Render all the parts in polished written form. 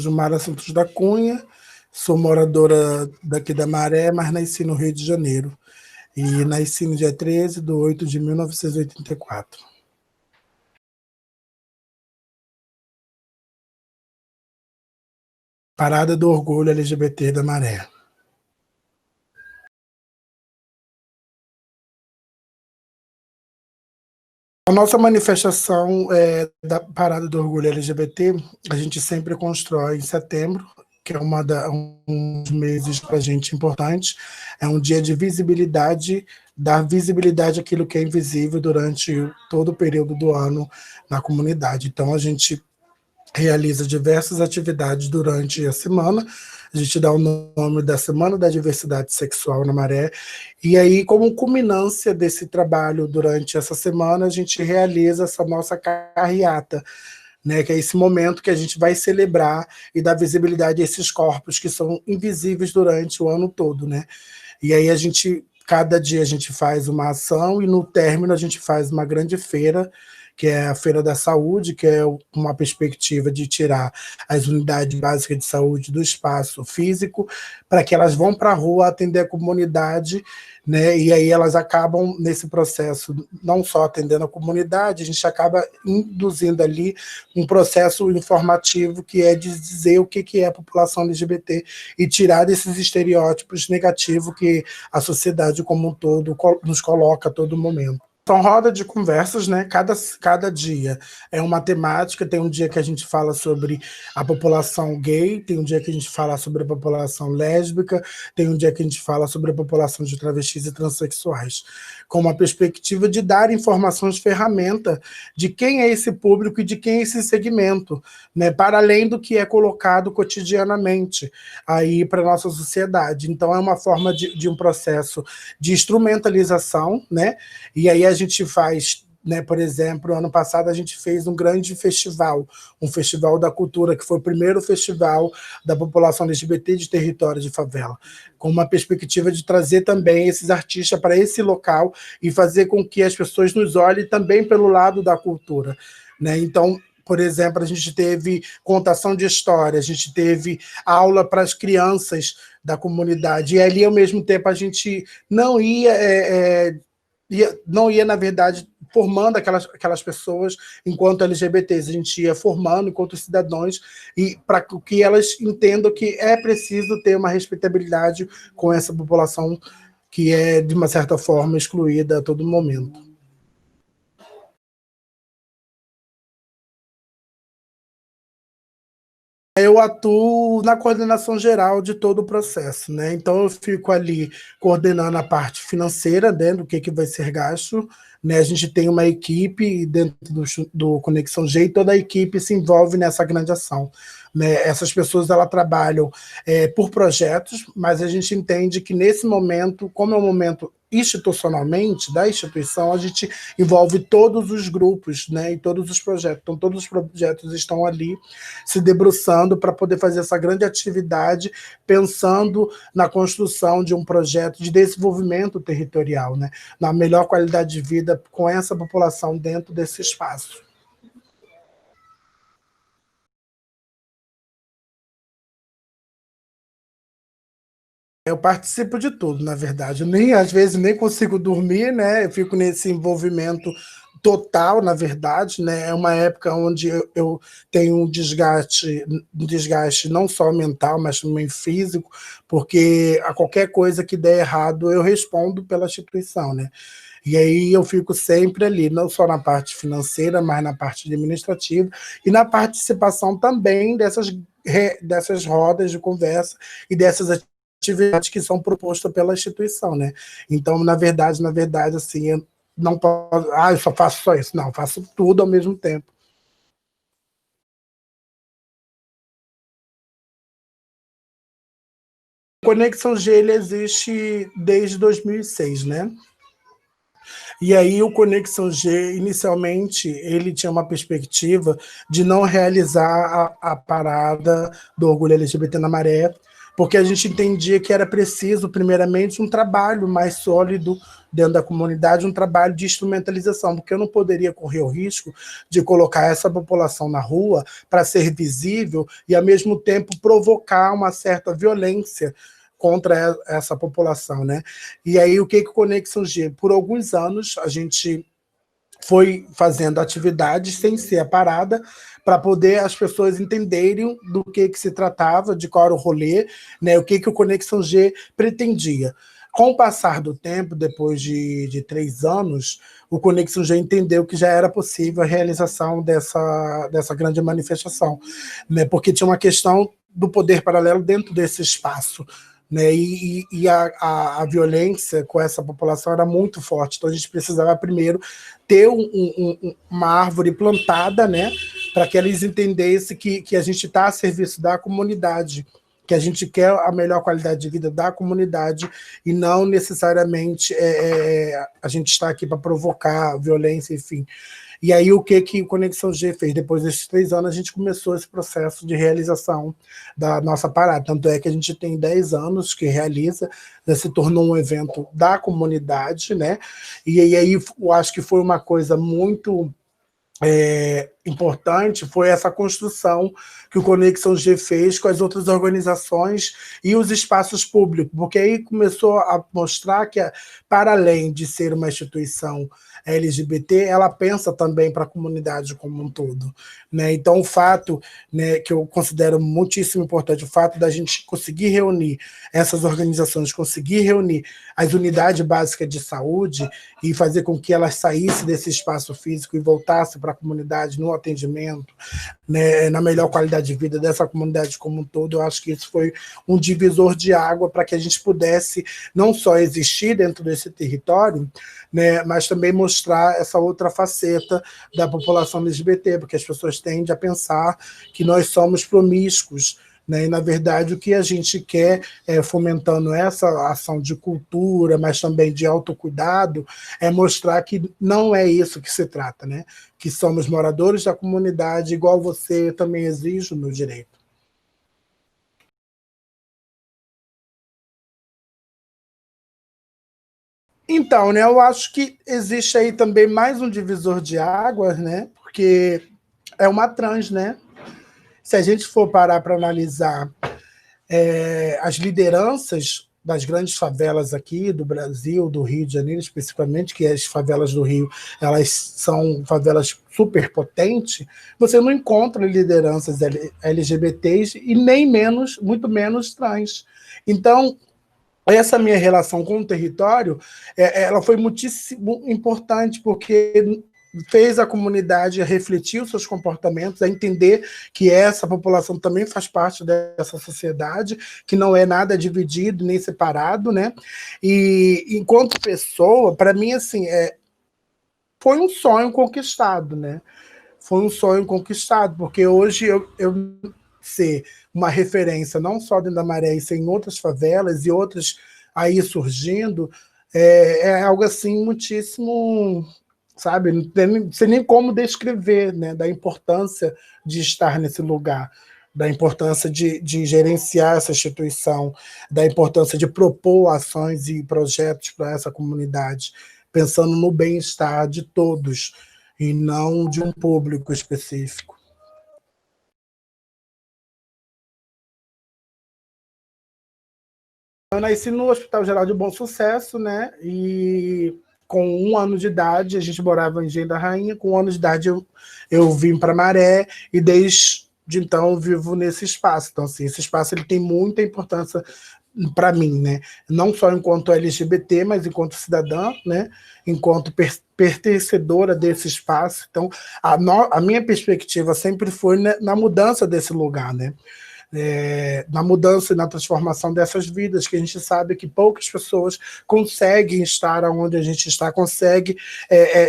Jumara Santos da Cunha, sou moradora daqui da Maré, mas nasci no Rio de Janeiro. E nasci no dia 13/8/1984. Parada do Orgulho LGBT da Maré. A nossa manifestação da Parada do Orgulho LGBT, a gente sempre constrói em setembro, que é um dos meses para a gente importante. É um dia de visibilidade, dar visibilidade àquilo que é invisível durante todo o período do ano na comunidade. Então, a gente realiza diversas atividades durante a semana. A gente dá o nome da Semana da Diversidade Sexual na Maré. E aí, como culminância desse trabalho durante essa semana, a gente realiza essa nossa carreata, né, que é esse momento que a gente vai celebrar e dar visibilidade a esses corpos que são invisíveis durante o ano todo, né? E aí cada dia a gente faz uma ação e no término a gente faz uma grande feira, que é a Feira da Saúde, que é uma perspectiva de tirar as unidades básicas de saúde do espaço físico, para que elas vão para a rua atender a comunidade, né? E aí elas acabam, nesse processo, não só atendendo a comunidade, a gente acaba induzindo ali um processo informativo que é de dizer o que é a população LGBT e tirar desses estereótipos negativos que a sociedade como um todo nos coloca a todo momento. São roda de conversas, né? Cada dia é uma temática. Tem um dia que a gente fala sobre a população gay, tem um dia que a gente fala sobre a população lésbica, tem um dia que a gente fala sobre a população de travestis e transexuais, com uma perspectiva de dar informações, ferramenta de quem é esse público e de quem é esse segmento, né? Para além do que é colocado cotidianamente aí para a nossa sociedade. Então, é uma forma de um processo de instrumentalização, né? E aí a gente faz, né, por exemplo, ano passado a gente fez um grande festival, um festival da cultura, que foi o primeiro festival da população LGBT de território de favela, com uma perspectiva de trazer também esses artistas para esse local e fazer com que as pessoas nos olhem também pelo lado da cultura, né? Então, por exemplo, a gente teve contação de história, a gente teve aula para as crianças da comunidade, e ali, ao mesmo tempo, a gente não ia, na verdade, formando aquelas pessoas enquanto LGBTs, a gente ia formando enquanto cidadãos, e para que elas entendam que é preciso ter uma respeitabilidade com essa população que é, de uma certa forma, excluída a todo momento. Eu atuo na coordenação geral de todo o processo, né? Então, eu fico ali coordenando a parte financeira, né, do que vai ser gasto, né? A gente tem uma equipe dentro do Conexão G e toda a equipe se envolve nessa grande ação, né? Essas pessoas elas trabalham por projetos, mas a gente entende que nesse momento, como é um momento institucionalmente, da instituição, a gente envolve todos os grupos, né, e todos os projetos. Então, todos os projetos estão ali se debruçando para poder fazer essa grande atividade, pensando na construção de um projeto de desenvolvimento territorial, né, na melhor qualidade de vida com essa população dentro desse espaço. Eu participo de tudo, na verdade. Às vezes nem consigo dormir, né? Eu fico nesse envolvimento total, na verdade, né? É uma época onde eu tenho um desgaste não só mental, mas também físico, porque a qualquer coisa que der errado, eu respondo pela instituição, né? E aí eu fico sempre ali, não só na parte financeira, mas na parte administrativa e na participação também dessas rodas de conversa e dessas atividades que são propostas pela instituição, né? Então, na verdade, assim, eu não posso, eu só faço só isso. Não, eu faço tudo ao mesmo tempo. O Conexão G ele existe desde 2006, né? E aí o Conexão G, inicialmente, ele tinha uma perspectiva de não realizar a parada do Orgulho LGBT na Maré, porque a gente entendia que era preciso, primeiramente, um trabalho mais sólido dentro da comunidade, um trabalho de instrumentalização, porque eu não poderia correr o risco de colocar essa população na rua para ser visível e, ao mesmo tempo, provocar uma certa violência contra essa população, né? E aí, o que o Conexão G? Por alguns anos, a gente foi fazendo atividades sem ser a parada, para poder as pessoas entenderem do que se tratava, de qual era o rolê, né, o que o Conexão G pretendia. Com o passar do tempo, depois de 3 anos, o Conexão G entendeu que já era possível a realização dessa grande manifestação, né, porque tinha uma questão do poder paralelo dentro desse espaço, né? E a violência com essa população era muito forte, então a gente precisava primeiro ter uma árvore plantada, né, para que eles entendessem que a gente está a serviço da comunidade, que a gente quer a melhor qualidade de vida da comunidade e não necessariamente a gente está aqui para provocar violência, enfim. E aí o que o Conexão G fez? Depois desses 3 anos, a gente começou esse processo de realização da nossa parada. Tanto é que a gente tem 10 anos que realiza, já se tornou um evento da comunidade, né? E aí eu acho que foi uma coisa muito importante, foi essa construção que o Conexão G fez com as outras organizações e os espaços públicos, porque aí começou a mostrar que, para além de ser uma instituição LGBT, ela pensa também para a comunidade como um todo, né? Então, o fato, né, que eu considero muitíssimo importante, o fato da gente conseguir reunir essas organizações, conseguir reunir as unidades básicas de saúde e fazer com que elas saíssem desse espaço físico e voltassem para a comunidade no atendimento, né, na melhor qualidade de vida dessa comunidade como um todo, eu acho que isso foi um divisor de água para que a gente pudesse não só existir dentro desse território, né, mas também mostrar essa outra faceta da população LGBT, porque as pessoas tendem a pensar que nós somos promíscuos, né? E, na verdade, o que a gente quer, fomentando essa ação de cultura, mas também de autocuidado, é mostrar que não é isso que se trata, né? Que somos moradores da comunidade, igual você, eu também exijo o meu direito. Então, né, eu acho que existe aí também mais um divisor de águas, né? Porque é uma trans, né? Se a gente for parar para analisar as lideranças das grandes favelas aqui do Brasil, do Rio de Janeiro especificamente, que as favelas do Rio, elas são favelas superpotentes, você não encontra lideranças LGBTs e nem menos, muito menos trans. Então, essa minha relação com o território, ela foi muitíssimo importante, porque fez a comunidade refletir os seus comportamentos, a entender que essa população também faz parte dessa sociedade, que não é nada dividido nem separado, né? E enquanto pessoa, para mim, assim, foi um sonho conquistado, né? Foi um sonho conquistado, porque hoje eu ser uma referência não só dentro da Maré, e em outras favelas e outras aí surgindo, é algo assim muitíssimo, sabe, não sei nem como descrever, né, da importância de estar nesse lugar, da importância de gerenciar essa instituição, da importância de propor ações e projetos para essa comunidade, pensando no bem-estar de todos, e não de um público específico. Eu nasci no Hospital Geral de Bom Sucesso, né? E com 1 ano de idade, a gente morava em Engenho da Rainha. Com 1 ano de idade, eu vim para Maré e desde então vivo nesse espaço. Então, assim, esse espaço ele tem muita importância para mim, né? Não só enquanto LGBT, mas enquanto cidadã, né? Enquanto pertencedora desse espaço. Então, a minha perspectiva sempre foi, né, na mudança desse lugar, né? Na mudança e na transformação dessas vidas, que a gente sabe que poucas pessoas conseguem estar onde a gente está, conseguem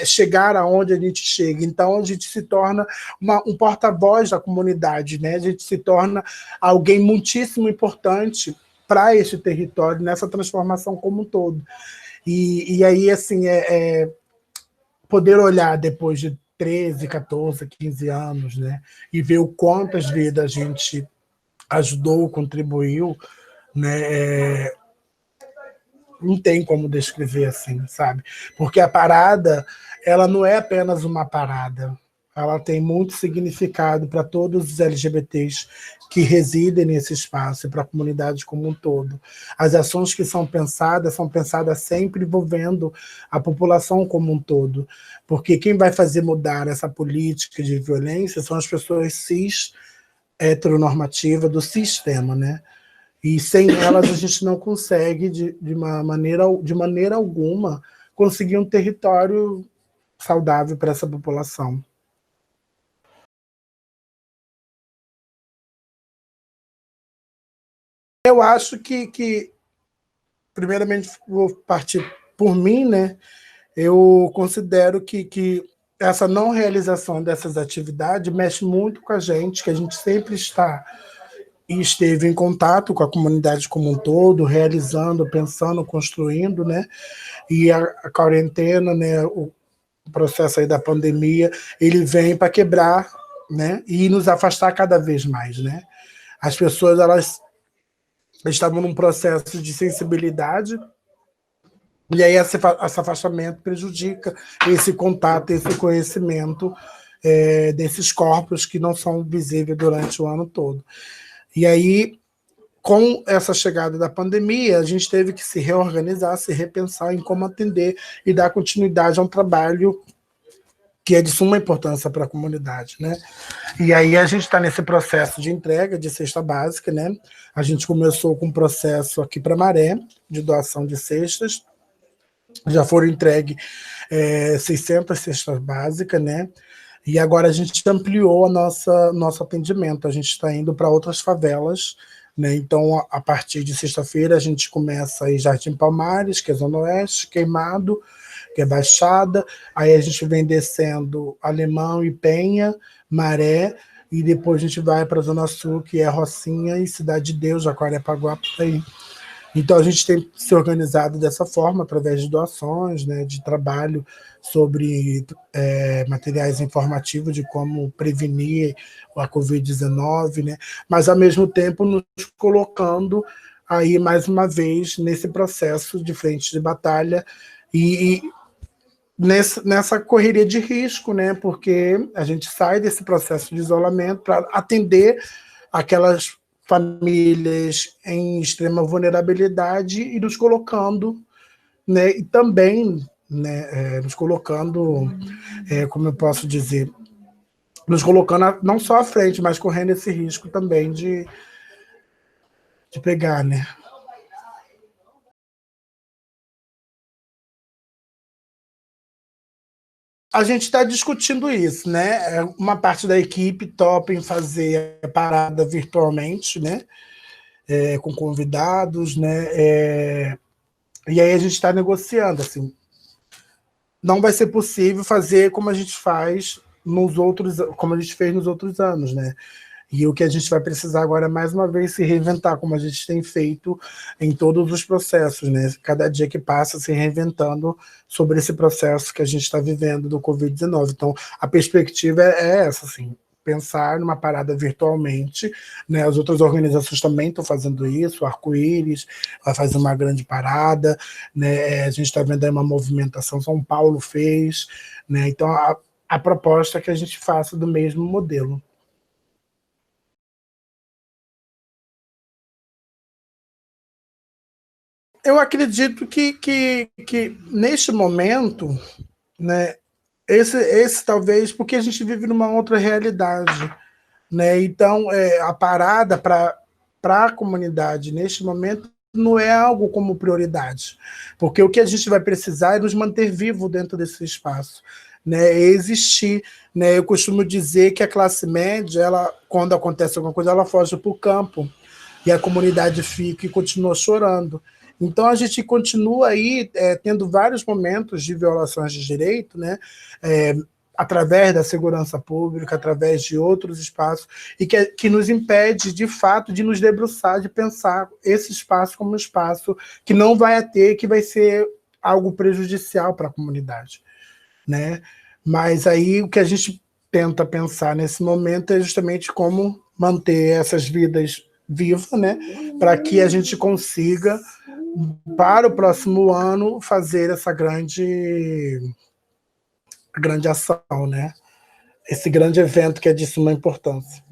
chegar aonde a gente chega. Então, a gente se torna um porta-voz da comunidade, né? A gente se torna alguém muitíssimo importante para esse território, nessa transformação como um todo. E aí, assim, poder olhar depois de 13, 14, 15 anos, né? E ver o quantas vidas a gente ajudou, contribuiu, né? Não tem como descrever assim, sabe? Porque a parada, ela não é apenas uma parada, ela tem muito significado para todos os LGBTs que residem nesse espaço e para a comunidade como um todo. As ações que são pensadas sempre envolvendo a população como um todo, porque quem vai fazer mudar essa política de violência são as pessoas cis, heteronormativas do sistema, né? E sem elas a gente não consegue, de maneira alguma, conseguir um território saudável para essa população. Eu acho que primeiramente, vou partir por mim, né? Eu considero que essa não realização dessas atividades mexe muito com a gente, que a gente sempre está e esteve em contato com a comunidade como um todo, realizando, pensando, construindo, né? E a quarentena, né, o processo aí da pandemia, ele vem para quebrar, né, e nos afastar cada vez mais, né? As pessoas, elas estavam num processo de sensibilidade, e aí esse afastamento prejudica esse contato, esse conhecimento desses corpos que não são visíveis durante o ano todo. E aí, com essa chegada da pandemia, a gente teve que se reorganizar, se repensar em como atender e dar continuidade a um trabalho que é de suma importância para a comunidade, né? E aí a gente está nesse processo de entrega de cesta básica, né? A gente começou com um processo aqui para Maré, de doação de cestas, já foram entregues 600 cestas básicas, né? E agora a gente ampliou nosso atendimento, a gente está indo para outras favelas, né? Então, a partir de sexta-feira, a gente começa em Jardim Palmares, que é Zona Oeste, Queimado, que é Baixada, aí a gente vem descendo Alemão e Penha, Maré, e depois a gente vai para a Zona Sul, que é Rocinha e Cidade de Deus, Jacarepaguá, por aí. Então, a gente tem se organizado dessa forma, através de doações, né, de trabalho sobre materiais informativos de como prevenir a Covid-19, né, mas, ao mesmo tempo, nos colocando aí, mais uma vez, nesse processo de frente de batalha e nessa correria de risco, né, porque a gente sai desse processo de isolamento para atender aquelas famílias em extrema vulnerabilidade e nos colocando, né, e também, né, nos colocando, como eu posso dizer, nos colocando não só à frente, mas correndo esse risco também de pegar, né? A gente está discutindo isso, né? Uma parte da equipe topa em fazer a parada virtualmente, né? Com convidados, né? E aí a gente está negociando, assim, não vai ser possível fazer como a gente faz nos outros, como a gente fez nos outros anos, né? E o que a gente vai precisar agora é, mais uma vez, se reinventar, como a gente tem feito em todos os processos, né? Cada dia que passa, se reinventando sobre esse processo que a gente está vivendo do Covid-19. Então, a perspectiva é essa, assim, pensar numa parada virtualmente, né? As outras organizações também estão fazendo isso, o Arco-Íris vai fazer uma grande parada, né? A gente está vendo aí uma movimentação, São Paulo fez, né? Então, a proposta é que a gente faça do mesmo modelo. Eu acredito que neste momento, né, esse talvez, porque a gente vive numa outra realidade, né? Então, a parada para a comunidade neste momento não é algo como prioridade, porque o que a gente vai precisar é nos manter vivo dentro desse espaço, né? É existir, né? Eu costumo dizer que a classe média, ela, quando acontece alguma coisa, ela foge para o campo e a comunidade fica e continua chorando. Então a gente continua aí tendo vários momentos de violações de direito, né? É, através da segurança pública, através de outros espaços, e que nos impede, de fato, de nos debruçar, de pensar esse espaço como um espaço que não vai ter, que vai ser algo prejudicial para a comunidade, né? Mas aí o que a gente tenta pensar nesse momento é justamente como manter essas vidas viva, né, para que a gente consiga, para o próximo ano, fazer essa grande ação, né? Esse grande evento que é de suma importância.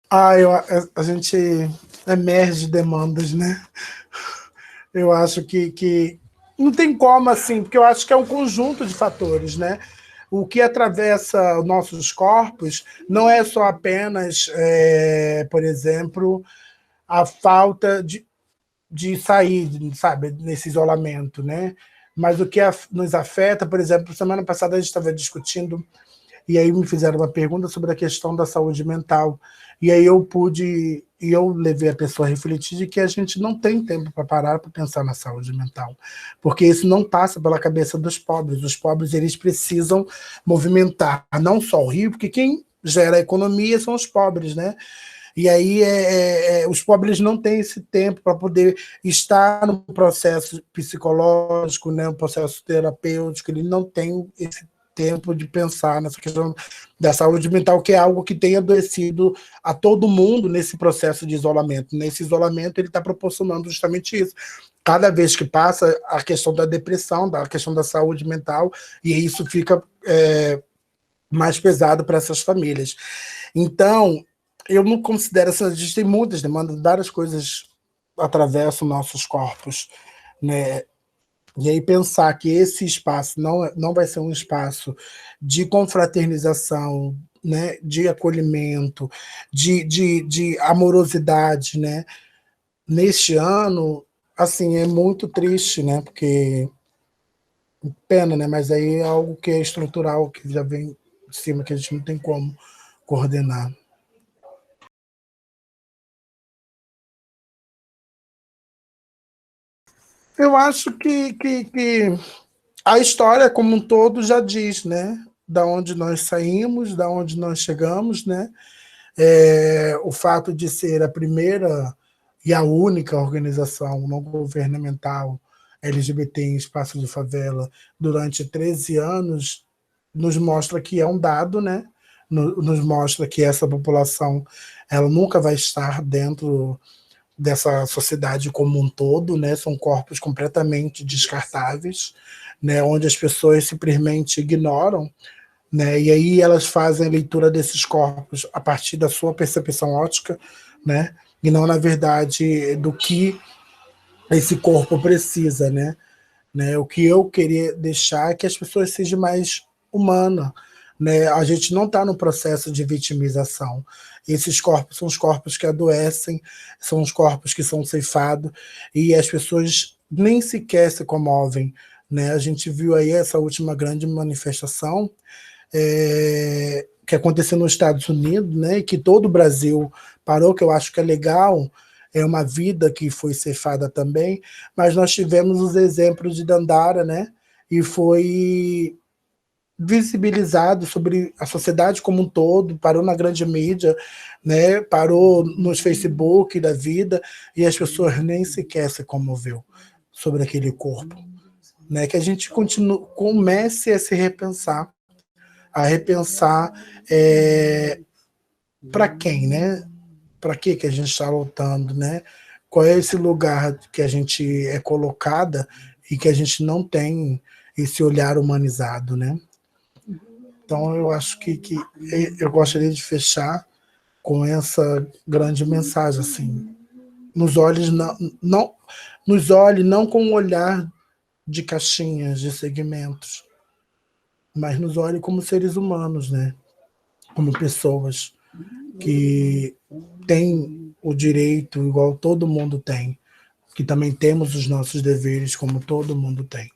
A gente emerge demandas, né? Eu acho que não tem como, assim, porque eu acho que é um conjunto de fatores, né? O que atravessa os nossos corpos não é só apenas, por exemplo, a falta de sair, sabe, nesse isolamento, né? Mas o que nos afeta, por exemplo, semana passada a gente estava discutindo e aí me fizeram uma pergunta sobre a questão da saúde mental. E aí eu levei a pessoa a refletir de que a gente não tem tempo para parar para pensar na saúde mental, porque isso não passa pela cabeça dos pobres. Os pobres, eles precisam movimentar não só o Rio, porque quem gera a economia são os pobres, né? E aí os pobres não têm esse tempo para poder estar no processo psicológico, né, no processo terapêutico, ele não tem esse tempo de pensar nessa questão da saúde mental, que é algo que tem adoecido a todo mundo nesse processo de isolamento. Nesse isolamento, ele está proporcionando justamente isso. Cada vez que passa, a questão da depressão, a questão da saúde mental, e isso fica mais pesado para essas famílias. Então, eu não considero assim, a gente tem muitas demandas, várias coisas atravessam nossos corpos, né? E aí pensar que esse espaço não vai ser um espaço de confraternização, né, de acolhimento, de amorosidade, né? Neste ano, assim, é muito triste, né? Porque pena, né? Mas aí é algo que é estrutural, que já vem de cima, que a gente não tem como coordenar. Eu acho que a história como um todo já diz, né? Da onde nós saímos, da onde nós chegamos, né? O fato de ser a primeira e a única organização não governamental LGBT em espaço de favela durante 13 anos nos mostra que é um dado, né? Nos mostra que essa população ela nunca vai estar dentro dessa sociedade como um todo, né? São corpos completamente descartáveis, né? Onde as pessoas simplesmente ignoram, né? E aí elas fazem a leitura desses corpos a partir da sua percepção ótica, né? E não na verdade do que esse corpo precisa, né? O que eu queria deixar é que as pessoas sejam mais humanas, né? A gente não está no processo de vitimização. Esses corpos são os corpos que adoecem, são os corpos que são ceifados, e as pessoas nem sequer se comovem, né? A gente viu aí essa última grande manifestação que aconteceu nos Estados Unidos, né? Que todo o Brasil parou, que eu acho que é legal, é uma vida que foi ceifada também, mas nós tivemos os exemplos de Dandara, né? E foi visibilizado sobre a sociedade como um todo, parou na grande mídia, né? Parou nos Facebook da vida, e as pessoas nem sequer se comoveu sobre aquele corpo, né? Que a gente comece a se repensar, para quem, né? Para que a gente está lutando, né? Qual é esse lugar que a gente é colocada e que a gente não tem esse olhar humanizado, né? Então eu acho que eu gostaria de fechar com essa grande mensagem, assim, nos olhos não nos olhe não com um olhar de caixinhas, de segmentos, mas nos olhe como seres humanos, né? Como pessoas que têm o direito igual todo mundo tem, que também temos os nossos deveres como todo mundo tem.